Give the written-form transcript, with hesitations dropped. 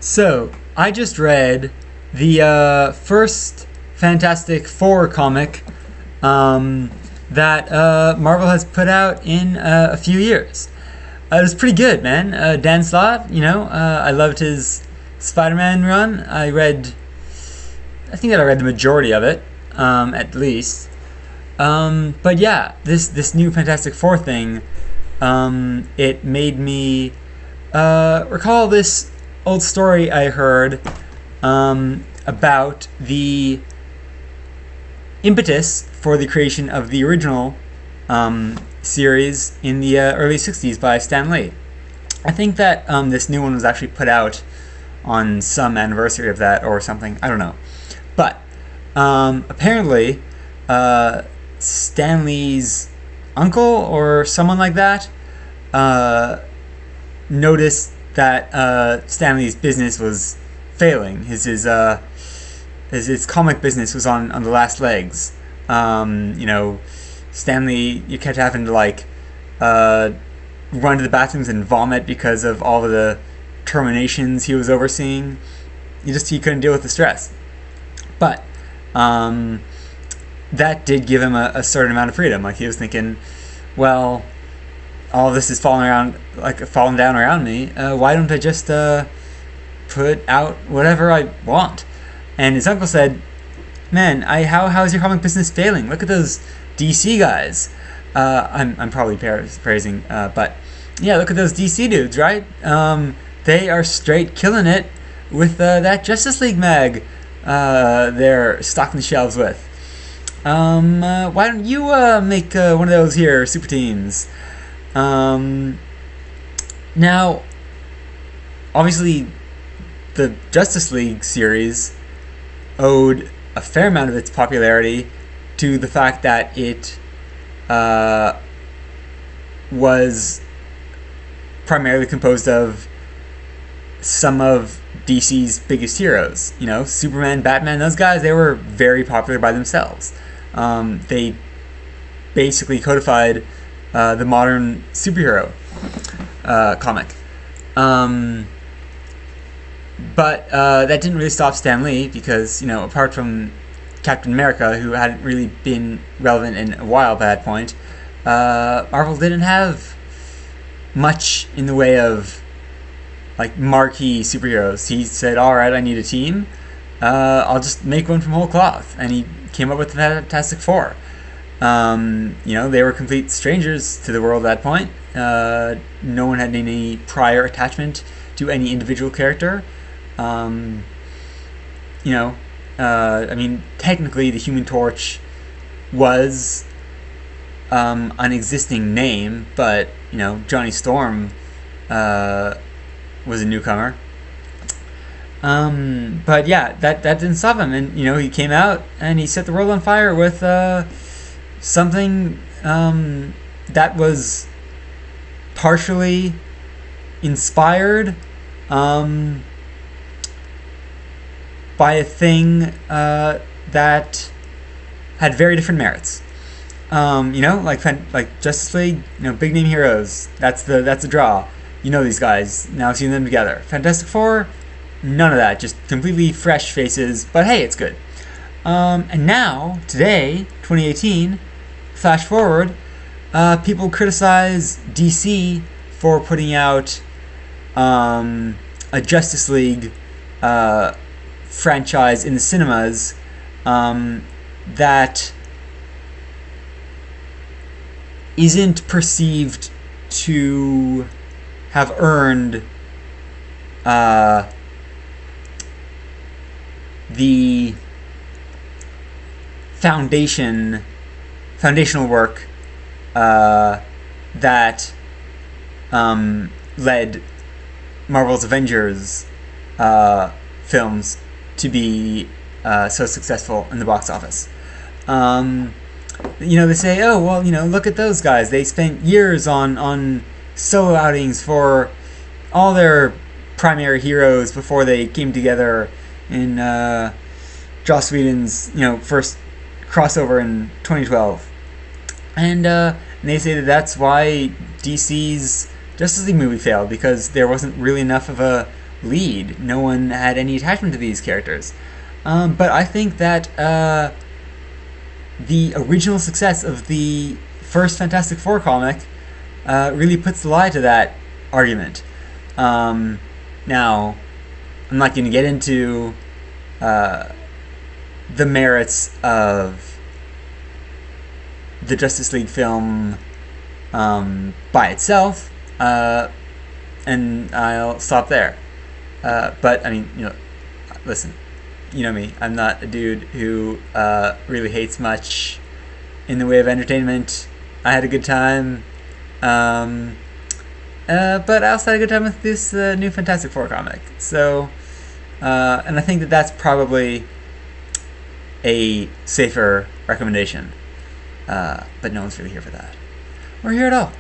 So, I just read the first Fantastic Four comic that Marvel has put out in a few years. It was pretty good, man. Dan Slott, I loved his Spider-Man run. I think that I read the majority of it, at least. But yeah, this new Fantastic Four thing, it made me recall this old story I heard about the impetus for the creation of the original series in the early 60s by Stan Lee. I think that this new one was actually put out on some anniversary of that or something. I don't know. But apparently, Stan Lee's uncle or someone like that noticed that Stan Lee's business was failing. His comic business was on the last legs. Stan Lee, you kept having to run to the bathrooms and vomit because of all of the terminations he was overseeing. He couldn't deal with the stress. But that did give him a certain amount of freedom. Like, he was thinking, well, all of this is falling down around me. Why don't I just put out whatever I want? And his uncle said, "Man, how is your comic business failing? Look at those DC guys." I'm probably paraphrasing, but yeah, look at those DC dudes, right? They are straight killing it with that Justice League mag they're stocking the shelves with. Why don't you make one of those here super teams? Now, obviously, the Justice League series owed a fair amount of its popularity to the fact that it was primarily composed of some of DC's biggest heroes. Superman, Batman, those guys, they were very popular by themselves. They basically codified the modern superhero comic. But that didn't really stop Stan Lee because, apart from Captain America, who hadn't really been relevant in a while by that point, Marvel didn't have much in the way of marquee superheroes. He said, "All right, I need a team. I'll just make one from whole cloth," and he came up with the Fantastic Four. They were complete strangers to the world at that point. No one had any prior attachment to any individual character. Technically, the Human Torch was an existing name, but Johnny Storm was a newcomer. But yeah, that didn't stop him, and he came out and he set the world on fire with something that was partially inspired by a thing that had very different merits. Like Justice League, big name heroes. That's the draw. These guys. Now seeing them together. Fantastic Four, none of that. Just completely fresh faces. But hey, it's good. And now, today, 2018, flash forward, people criticize DC for putting out a Justice League franchise in the cinemas that isn't perceived to have earned the foundational work that led Marvel's Avengers films to be so successful in the box office. They say, oh, well, look at those guys. They spent years on solo outings for all their primary heroes before they came together in Joss Whedon's, first crossover in 2012. And they say that that's why DC's Justice League movie failed, because there wasn't really enough of a lead. No one had any attachment to these characters. But I think that the original success of the first Fantastic Four comic really puts the lie to that argument. Now, I'm not going to get into the merits of the Justice League film by itself, and I'll stop there. But I mean, listen, you know me. I'm not a dude who really hates much in the way of entertainment. I had a good time, but I also had a good time with this new Fantastic Four comic. So, and I think that that's probably a safer recommendation. But no one's really here for that. Or here at all.